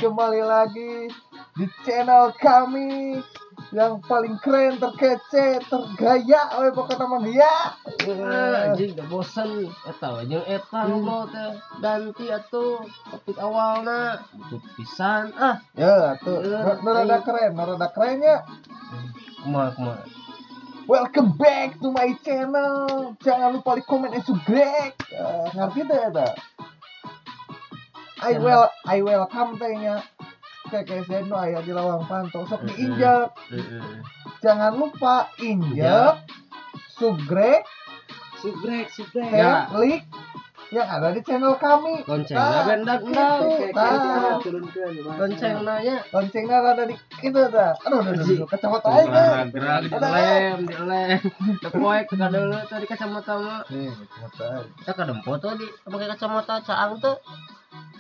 kembali lagi di channel kami yang paling keren, terkece, tergaya, pokoknya nama dia. Anjing gak bosen eta jeung eta ngobrol teh ganti atuh topik awalna butuh pisan Ya tuh rada kerennya. Kumaha Welcome back to my channel. Jangan lupa di komen and subscribe. Ngerti teh eta? I welcome tehnya. Kayak seno aya di lawang pantau sok diinjak. Jangan lupa injak, subscribe, ya. klik yang ada di channel kami. Loncengna bendak Loncengnya ada di itu dah. Aduh, kacamata aing. Dilem. Depoek kadeuleu tadi kacamata mah. Kacamata. Kita kadempo tuh di pakai kacamata caang tuh.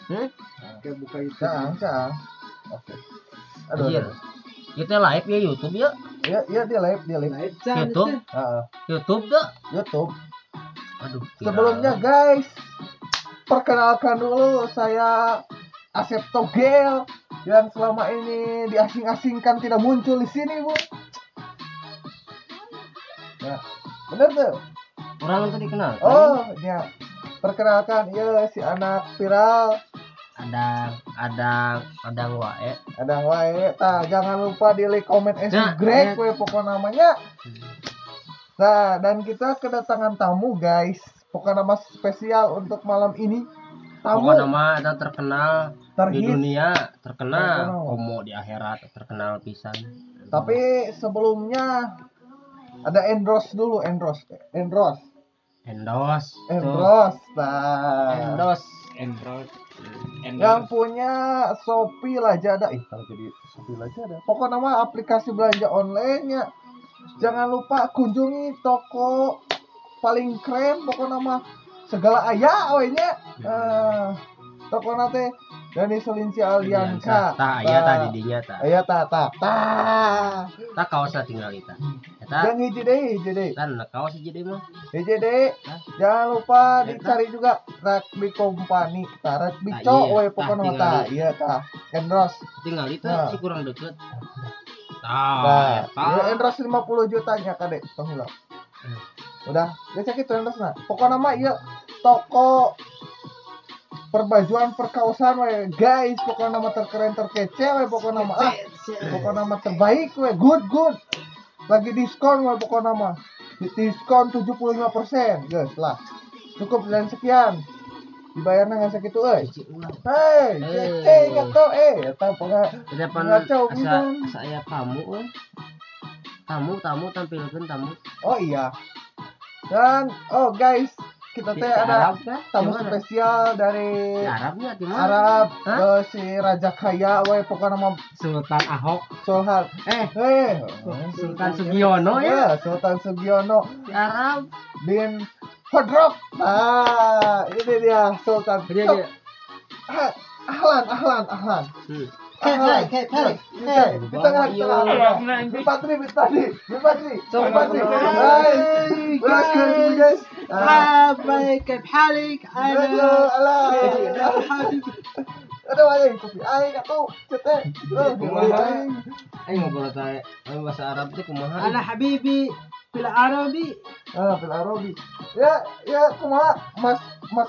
Oke, buka itu. Caang. Oke. Anjir. Kita live ya YouTube ya. Iya dia live. YouTube. YouTube tuh. YouTube. Aduh. Sebelumnya guys, perkenalkan dulu saya Asep Togel yang selama ini diasing-asingkan tidak muncul di sini, Bu. Ya, bener tuh. Orang tuh dikenal. Oh, ya. Perkenalkan, ya si anak viral. Adang wae. Tah, jangan lupa di like, comment, and subscribe we pokoknya namanya. Nah, dan kita kedatangan tamu guys. Pokoknya nama spesial untuk malam ini. Tamu Nama ada terkenal di dunia, terkenal komo di akhirat, terkenal pisan. Tapi sebelumnya ada endorse dulu, endorse. Yang punya Shopee Lazada. Kalau jadi Shopee Lazada. Pokoknya nama aplikasi belanja online-nya. Jangan lupa kunjungi toko paling keren, pokoknya nama segala aya we-nya. Toko nate dari Selinci Aliansa. Aya tadi dinya ta. Aya ta. Ta kaosna tinggal eta. Eta. Yang hiji deui. Kan kaos hiji deui mah. Hiji deui. Jangan lupa dicari juga Rugby Company. Rugby Cok we pokona ta. Iya ta. Endros. Tinggal itu si kurang deket. Nah, endros 50 jutanya kadek penghula. Udah, geus kitu endrosna. Pokona mah ieu toko perbajuan perkaosan we guys, pokoknya nama terkeren terkece we pokoknya nama terbaik we good lagi diskon we pokoknya nama diskon 75% guys lah cukup dan sekian dibayarnya nggak segitu cek atau eta ngaco saya tamu tampilkan tamu. Oh iya, dan guys, kita teh ada tamu spesial dari Arab, si Raja Kaya we pokoknya nama Sultan Ahok. Sultan Sugiono ya. Sultan Sugiono di Arab bin Hodrok. Nah, ini dia Sultan. Ahlan. Di tengah. Bipatri. Guys. باي كيف حالك؟ Ada wae kopi aing atuh cete. Aing ngobrol teh bahasa Arab teh kumaha? Ana habibi fil Arabi. Fil Arabi. Ya kumaha Mas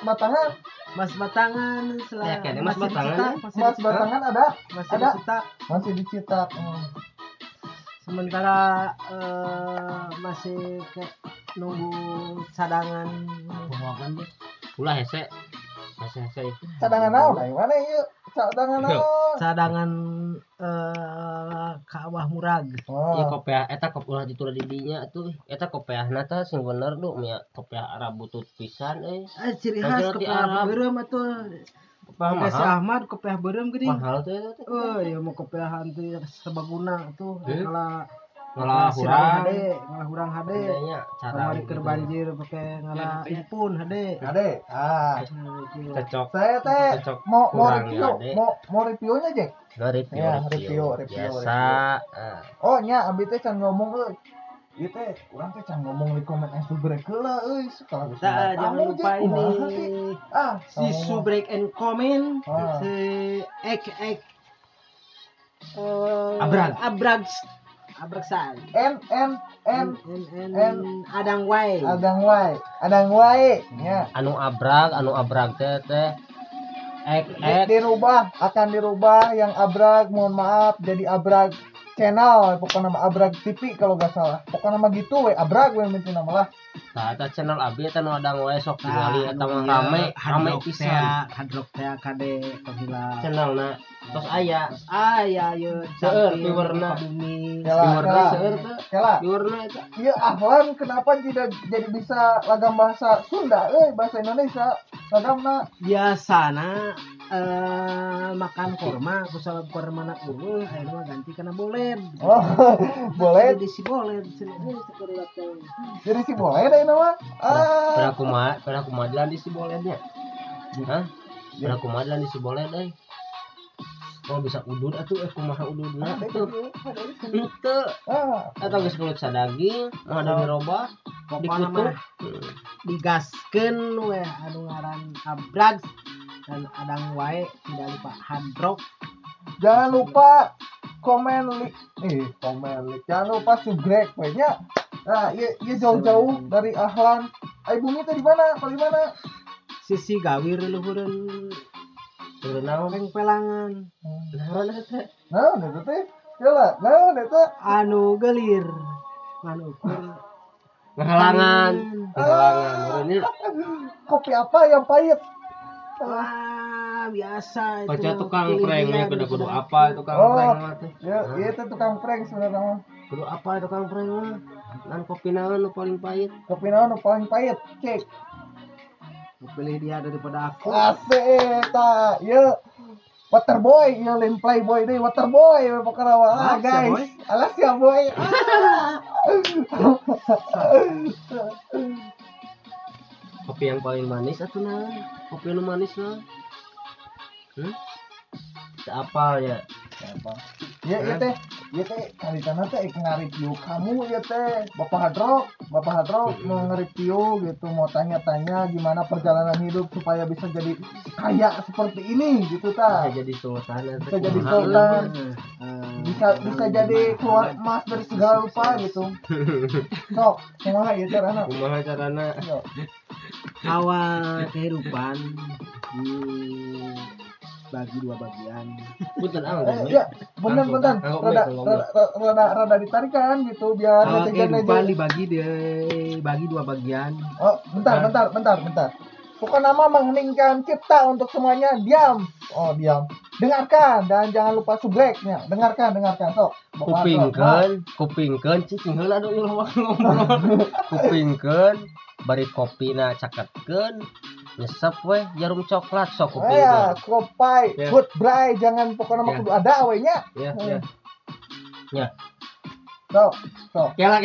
Batangan. Mas Batangan Mas Batangan ada masih dicetak. Sementara masih nunggu cadangan pembuangan deh. Ulah hese. Cadangan naon? Mana ieu? Cadangan kawah murag. Ieu kopiah eta kopiah diturah di dinya atuh. Eta kopiahna teh sing bener du nya kopiah Arab butut pisan ciri khas kopiah beureum atuh. Kopiah si Ahmad kopiah beureum geuning. Mahal teh eta. Ieu mah kopiahan teh serbaguna tuh. Ngalah hurang hade nya cara keur banjir pakai ngalah impun hade cocok. Saya teh mau reviewnya Jack. Review biasa. Oh nya abi teh can ngomong euy. Ieu teh urang teh can ngomong di komen subrek heula euy sekali. Jangan lupa ini si subrek and comment si Abragsan. N Adang wae. Adang wae nya. Anu abrag teh Akan dirubah yang abrag, mohon maaf jadi abrag channel, pokoknya nama abrag TV kalau gak salah. Pokoknya nama gitu we, abrag we minta nama lah. Nah, eta channel abi eta nu adang wae sok ningali eta mah rame pisan. Hadrok teh kade pangila. Channelna tos aya Ye seueur viewerna. bumi. Viewerna seueur teh. Viewerna eta. Iya Ahlan kenapa tidak jadi bisa lagam bahasa Sunda bahasa Indonesia lagamna Biasana makan korma kusal korma na unggul ayeuna mah ganti kana bolen. oh boleh Jadi si bolen sekolah teh. jadi si boleh deh nama Pernah kumadelan di si bolennya. Hah? Pernah kumadelan di si bolen euy. Oh bisa udud atuh kumaha ududna atuh. Henteu. Eta geus kulit sadaging, mah ada dirobah, dikutuk. Digaskeun we anu ngaran abrag dan adang wae tidak lupa hadrok. jangan lupa komen like jangan lupa subscribe we nya. Nah, iya jauh-jauh dari Ahlan. Ai bumi teh di mana? Paling mana? Sisi gawir luhureun Berenang pelangan. naon eta? Nah, itu teh. Yalah, nah itu Anu gelir. Anu ukur. Ngahalangan. Ini kopi apa yang pahit? Biasa itu. baca tukang pranknya kudu apa tukang prank mah teh. Ya, itu tukang prank sebenarnya mah. Kudu apa tukang prank mah? Nan kopi naon nu paling pahit? Kopi naon nu paling pahit? Cek. Pilih dia daripada aku. Asik eta. Ye. Waterboy, ya lain playboy deui, waterboy pokokna mah guys. Alas ya boy. Kopi yang paling manis atuh naon? Kopi nu manis naon? Apa ya? Apa? Ya teh kali tanah teh nge-review kamu ya teh. Bapak Hadrok mau nge-review gitu, mau tanya-tanya gimana perjalanan hidup supaya bisa jadi kaya seperti ini gitu ta. Bisa jadi sultan. Bisa jadi sultan. Bisa jadi keluar emas dari segala rupa gitu. Sok, kumaha ieu carana? Kumaha carana? Awal kehidupan bagi dua bagian. Punten Ya, bener. Rada ditarikan gitu biar Awal kehidupan dibagi dua bagian. Oh, bentar. Pokoknya nama mengheningkan cipta untuk semuanya. Diam. Dengarkan dan jangan lupa subscribe-nya. Dengarkan. Sok. Kupingkeun cicing heula dulu ngobrol. Kupingkeun bari kopina caketkeun nyesep weh jarum coklat sok kupingkeun. Ya, kopai, good bray, jangan pokoknya mah kudu ada we nya. Ya. Sok. Kela.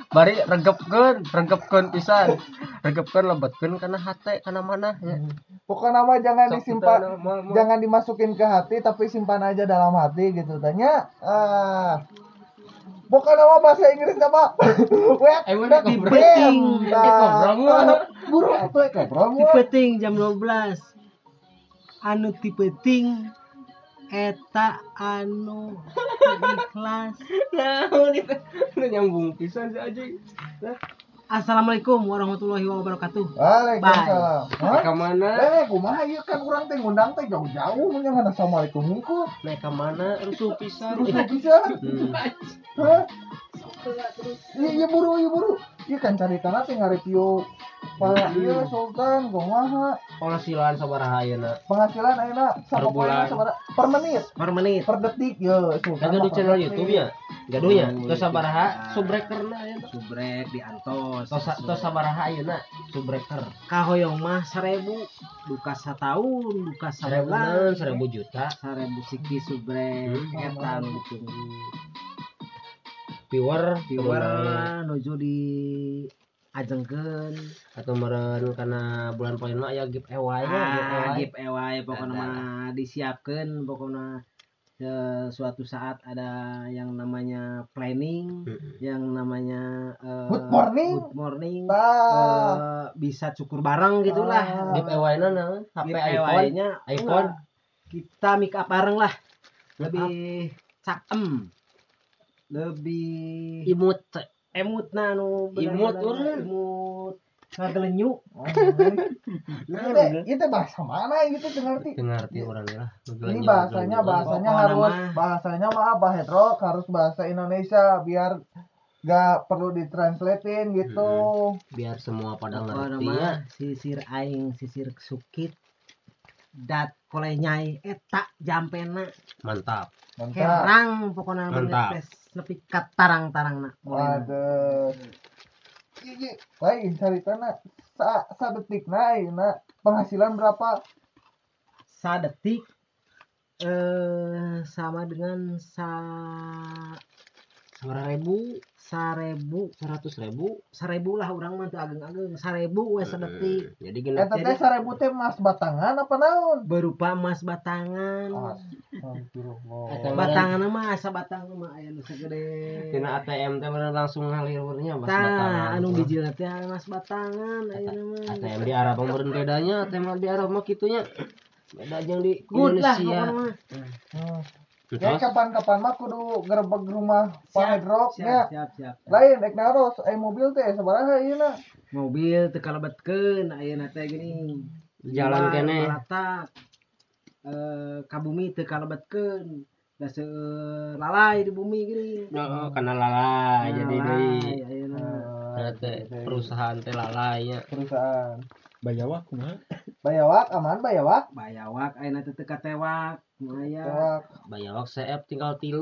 Bari regepkeun pisan. Regepkeun lebetkeun kana hate kana mana ya. Pokoknya mah jangan disimpan, jangan dimasukin ke hati tapi simpan aja dalam hati gitu tanya. Pokoknya mah bahasa Inggris apa? Dipeting. Buru atuh ngobrol. Dipeting jam 12. Anu dipeting eta anu ikhlas. Naon itu? Nyambung pisan si Aji. Assalamualaikum warahmatullahi wabarakatuh. Waalaikumsalam. Ka mana? Kumaha ieu kan urang teh ngundang teh jauh-jauh menyangan assalamualaikum hungkul. Naik ka mana? Rusuh pisan. Hah? Iya buru. Iya kan caritana teh ngareview Pak ieu Sultan kumaha? Penghasilan sabaraha ayeuna? Penghasilan ayeuna sabaraha per menit, per detik ya Sultan. Ada di channel YouTube ya? Gaduhnya. Terus sabaraha subrekerna ayeuna? Subrek di Antos. Tos sabaraha ayeuna subreker? Kahoyong mah 1000, duka sataun, duka sabulan, 1000 juta. 1000 siki subrek eta anu ditunggu. Viewer nuju di ajengkeun atau meureun kana bulan poin mah aya giveaway pokokna mah disiapkeun pokokna suatu saat ada yang namanya planning, yang namanya good morning. Bisa cukur bareng gitulah. Giveaway-na naon? HP iPhone. kita make up bareng lah. Lebih cakem. Lebih imut emut na nu Imut urang. imut ngagelenyu. Itu bahasa mana gitu ngerti. ngerti orang lah. Ini bahasanya harus bahasanya mah bahedrok harus bahasa Indonesia biar gak perlu ditranslatein gitu. Biar semua pada Pokona ngerti ya. mah sisir aing sisir sukit dat kolej nyai eta jampena Mantap. herang pokona Mantap. bener nepi ka tarang-tarangna. Waduh. Iya, lain caritana sadetikna ayeuna penghasilan berapa? Sadetik sama dengan 100.000, 1.000 lah urang mah teu ageng-ageng 1.000 we sadetik. Jadi gini. Eta teh 1.000 teh emas batangan apa naon? Berupa emas batangan. Astagfirullah. Batangan mah asa batang mah aya nu sagede. Tina ATM teh bener langsung ngalirnya mas batangan. Tah anu bijilna teh emas batangan ayeuna mah. ATM di Arab mah beureun bedanya, ATM di Arab mah kitunya. Beda jeung di Good lah Indonesia. pokona mah. Ya kapan-kapan mah kudu gerebek rumah Panedrok nya. Siap. Lain ek naros mobil teh sabaraha ayeuna? Mobil teu kalebetkeun ayeuna teh gini. Jalan Luar kene. Balatak. Ka bumi teu kalebetkeun. Da lalai di bumi gini. Oh, kana lalai jadi deui. Ayeuna. Teh perusahaan teh lalai nya. Perusahaan Bayawak kumaha? Bayawak aman Bayawak. Bayawak ayeuna teh teu katewak. Maya. Bayawak. Bayawak CF tinggal 3.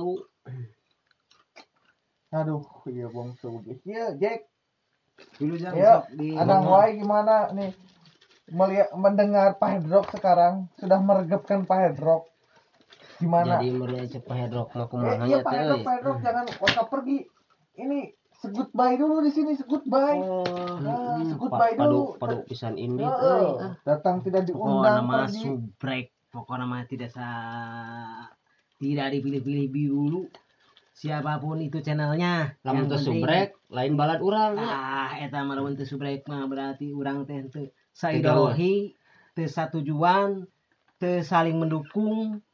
Aduh, iya bongso geus. Iya, Jack. Dulu jangan Ya, sok di Adang Wai gimana nih? Mendengar Panedrok sekarang sudah meregepkan Panedrok. Gimana? Jadi meureuy cek Panedrok mah kumaha Iya nya teh. Panedrok jangan usah pergi. Ini goodbye dulu di sini, goodbye. Goodbye dulu. Padu pisan indit Heeh. Datang tidak diundang nama pergi. subrek pokoknya mah tidak dipilih-pilih dulu siapapun itu channelnya. Lamun teu penting- subrek lain balad urang nya. eta mah lamun teu subrek mah berarti urang teh teu saideologi teu satujuan teu saling mendukung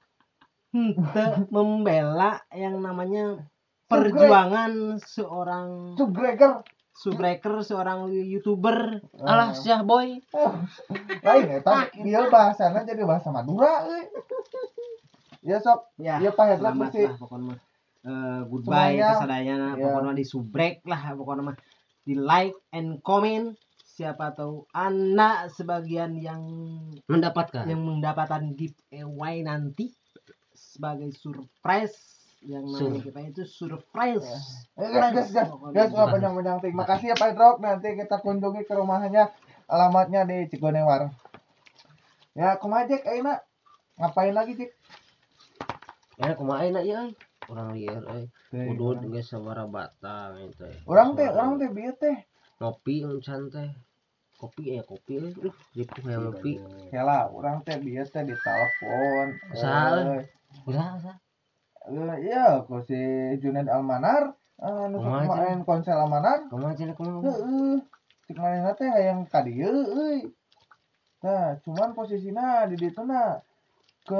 teu membela yang namanya perjuangan seorang subreker seorang YouTuber. Alah Syah boy. Lain eta ieu bahasana jadi bahasa Madura euy. Ya sok, Ya, ieu Panedrok selamat mesti lah pokoknya mah. Goodbye Semuanya, kesadayana ya. pokoknya di subrek lah pokoknya mah di like and comment siapa tahu anak sebagian yang Mendapatkan. mendapatkan giveaway nanti sebagai surprise yang namanya kita itu surprise. Gas, nggak panjang-panjang ting. Makasih ya Panedrok, nanti kita kunjungi ke rumahnya, alamatnya di Cigonewar. Ya, kumaha Jack ayeuna? Ngapain lagi, Jack? Ya kumaha enak ya euy. Urang lieur euy. Udud geus sabaraha batang itu. Orang teh bieu teh. Ngopi encan teh. Kopi euy. Ripuh yang ngopi. Yalah, orang teh bieu teh ditelepon. Usaha. Iya, ku si Junaid Almanar, anu Kumaha, main konsel Almanar. Kumaha cenah kumaha? Heeh. Cik manehna teh hayang ka dieu euy. Nah, cuman posisina di ditu na ke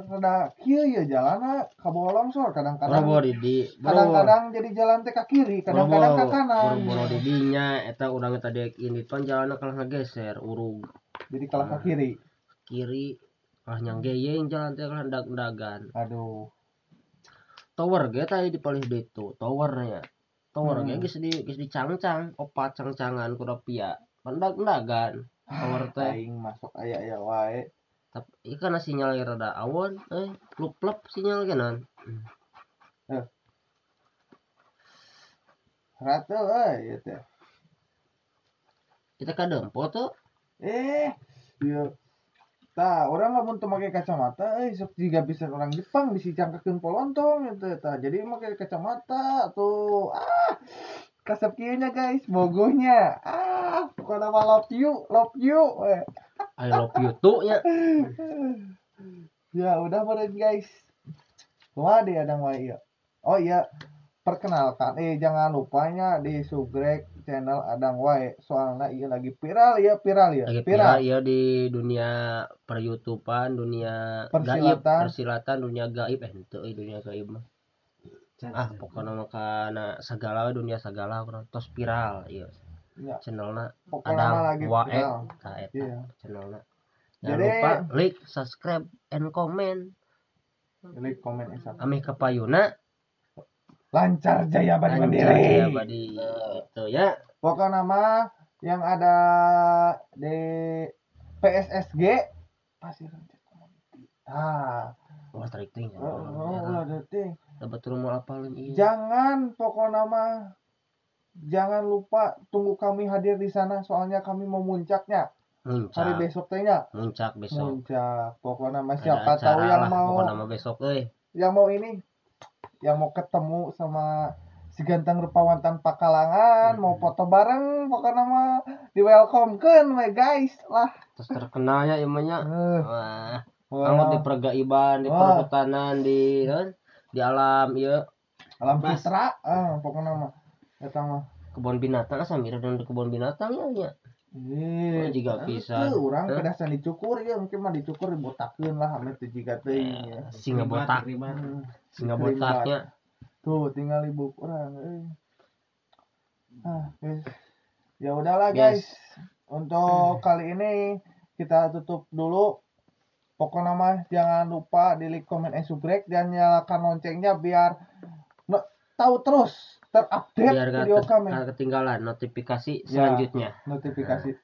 rada kieu ya jalanna ka bawah longsor kadang-kadang. Boro di Kadang-kadang jadi jalan teh ka kiri, kadang-kadang ka kanan. Boro di dinya eta urang tadi ini pan jalanna kalah ngageser urug Jadi kalah ka kiri. kiri kalah nyanggeyeng jalan teh kalah dag-dagan. Aduh. Tower ge tadi di palih ditu, towernya. Tower ge geus dicangcang, opat cangcangan ku Rapia. Pandag-dagan. Tower teh. Aing masuk aya wae. Tapi ikan sinyal rada awon, plup-plup sinyal genan. Rata euy ieu teh. Kita kadempo tuh. Iya. Tah, orang lamun teu make kacamata, sok jiga bisa orang Jepang bisi jangkekeun polontong eta tah. Jadi make kacamata tuh. Kasep kieu nya guys, bogohnya. Pokona mah love you. I love you too nya. Ya udah meureun guys. Kumaha deh adang wae ieu. Oh iya, perkenalkan jangan lupanya di subrek channel Adang wae soalnya ieu lagi viral ya lagi viral ya di dunia per-YouTubean, dunia gaib, persilatan, dunia gaib henteu dunia gaib mah. Pokoknya makana segala dunia segala tos viral ieu. Channelna Adang wae ta eta channelna. Jangan lupa like, subscribe, and comment. Like, comment, and subscribe. Amih kapayuna lancar jaya badi mandiri. Itu ya. Pokoknya nama yang ada di PSSG pasti lancar community. Tarik ting. Betul mau apalin iya. Jangan pokoknya nama jangan lupa tunggu kami hadir di sana soalnya kami mau muncaknya. Hari besok tehnya. Muncak besok. Pokoknya nama siapa tahu yang mau. Pokoknya nama besok Yang mau ini. Yang mau ketemu sama si ganteng rupawan tanpa kalangan, mau foto bareng, pokoknya mah di welcome kan, guys lah. Terus terkenalnya emangnya, di pergaiban, di perhutanan, di alam, ya. Alam fitra, pokoknya mah, eta mah. Kebun binatang, sambil dan di kebun binatang ya. Jika bisa. Orang pedasan dicukur ya, mungkin mah dicukur dibotakeun lah, ame teu jiga teuing ya. Singa botak. Singa botaknya. Tuh tinggal ibu orang. Guys. Ya udahlah guys. Untuk kali ini kita tutup dulu. Pokoknya mah jangan lupa di like, comment, and subscribe dan nyalakan loncengnya biar tahu terus terupdate video kami. Biar ketinggalan notifikasi selanjutnya. Notifikasi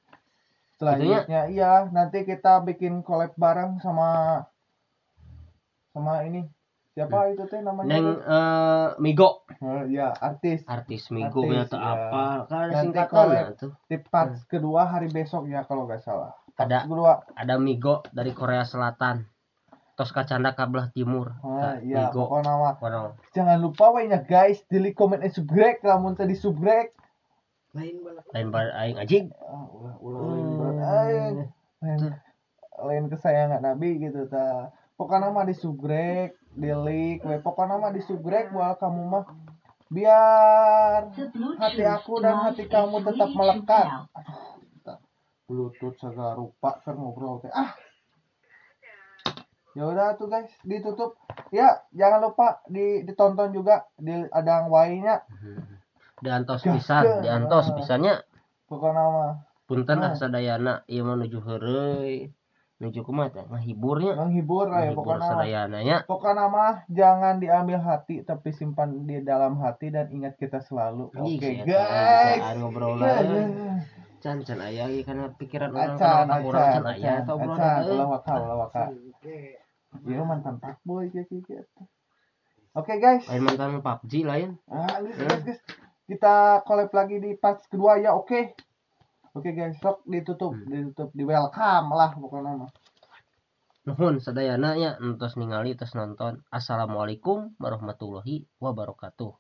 selanjutnya iya, nanti kita bikin collab bareng sama ini. Siapa itu teh namanya? Neng Migo. Ya, artis Migo atau apa? Kan singkatan tuh. Di part kedua hari besok ya kalau nggak salah. Ada Migo dari Korea Selatan. Tos kacanda kabelah timur. Iya, pokoknya nama. Jangan lupa wanya guys, di like, comment, and subscribe. Lamun tadi subscribe. Lain aing anjing. Lain kesayangan Nabi gitu ta. Pokoknya mah di subscribe, di like, pokoknya mah di subscribe buat kamu mah biar hati aku dan hati kamu tetap melekat. Bluetooth segala rupa kan ngobrol teh. Ya udah tuh guys, ditutup. Ya, jangan lupa ditonton juga di Adang wae-nya. Diantos pisannya. Pokoknya mah punten sadayana ieu mah nuju heureuy. Nuju kumaha teh? Menghibur ya pokoknya sadayananya. Pokoknya mah jangan diambil hati tapi simpan di dalam hati dan ingat kita selalu. Oke guys. Ngobrol can aya karena pikiran orang can aya atau obrolan. Ieu mantan fuckboy gitu. Oke guys. Lain mantan PUBG lain. Guys. Kita collab lagi di part kedua ya, oke. Oke guys, sok ditutup di welcome lah pokoknya mah. Nuhun sadayana nya entos ningali tos nonton. Assalamualaikum warahmatullahi wabarakatuh.